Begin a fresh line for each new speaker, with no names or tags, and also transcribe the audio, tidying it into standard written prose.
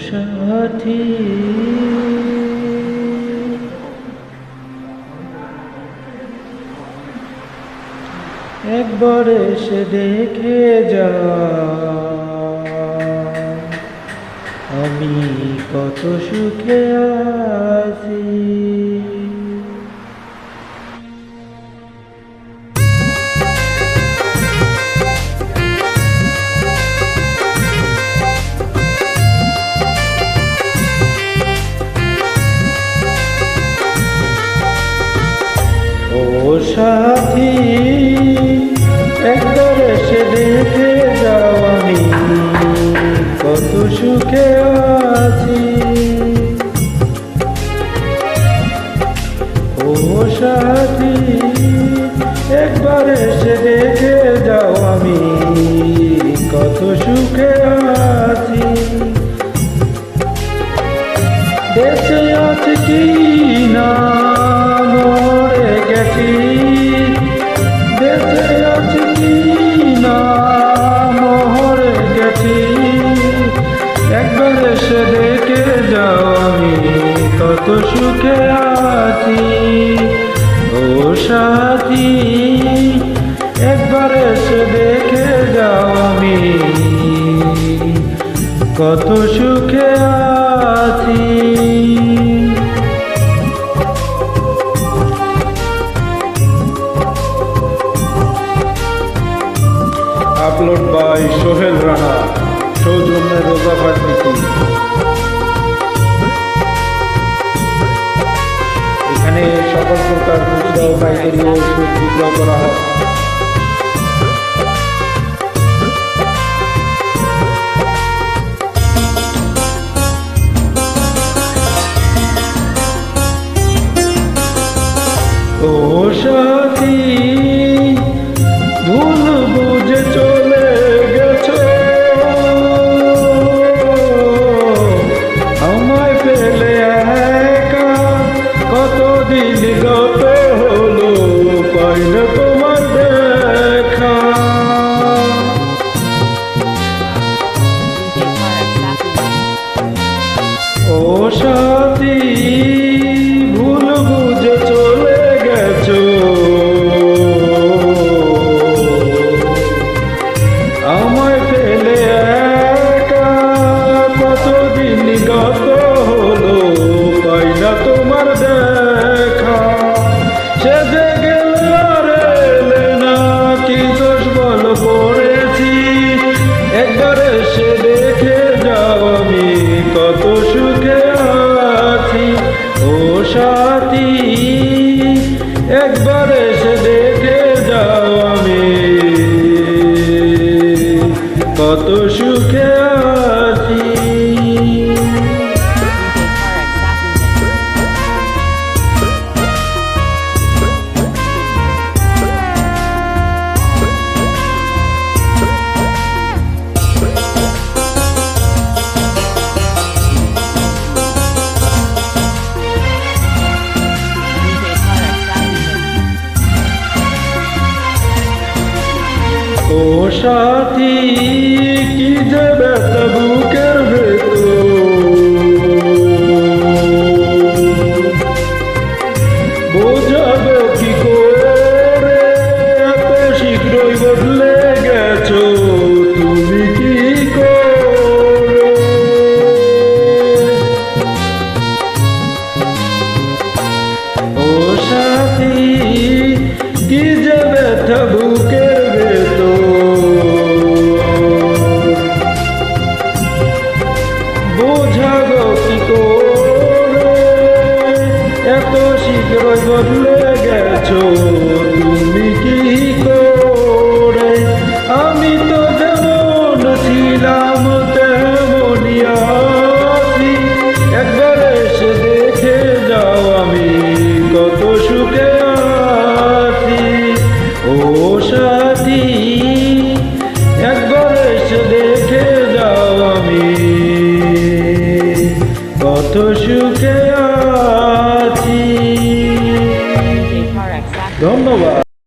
সাথী একবার এসে দেখে যা আমি কত সুখে আছি। ও সাথী একবার এসে দেখে যাও আমি কত সুখে আছি। ও সাথী একবার এসে দেখে যাও আমি কত সুখে আছি। দেশে আছে কি না মরে গেছি, দেশে আছে কি না মরে গেছি। একবার এসে দেখে যাও আমি কত সুখে আছি। ও সাথী একবার এসে দেখে যাও আমি কত সুখে আছি। আপলোড বাই সোহেল রানা, সৌজন্যে রোজা ফার্মেসি। এখানে সকল প্রকার খুচরা ও পাইকারি ওষুধ বিক্রয় করা হয়। ও সাথী ভুল বুঝে চলে গেছো, আমায় ফেলে একা কতদিন গত হলো, পাই না তোমার দেখা। ও সাথী ভুল বুঝে চলে গেছো, আমায় ফেলে একা কতদিন গত হলো, পাই না তোমার দেখা। সে যে গেলে আর এলে না, কি দোষ বল করেছি। একবার এসে দেখে যাও আমি কত সুখে আছি। ও সাথী একবার এসে দেখে যাও আমি কত সুখে আছি। ও সাথী কি যে ব্যথা বুকের ভেতর, বোঝাবে কি করে এত শীঘ্রই বদলে গেছো তুমি কি করে। ও সাথী কি যে ব্যথা বুকের ভেতর, বোঝাবো কি করে এত শীঘ্রই বদলে গেছো তুমি কি করে। আমি তো যেমন ছিলাম তেমনই আছি, একবার এসে দেখে যাও আমি কত সুখে আছি। ও সাথী একবার এসে দেখে যাও আমি কত সুখে আছি। ধন্যবাদ।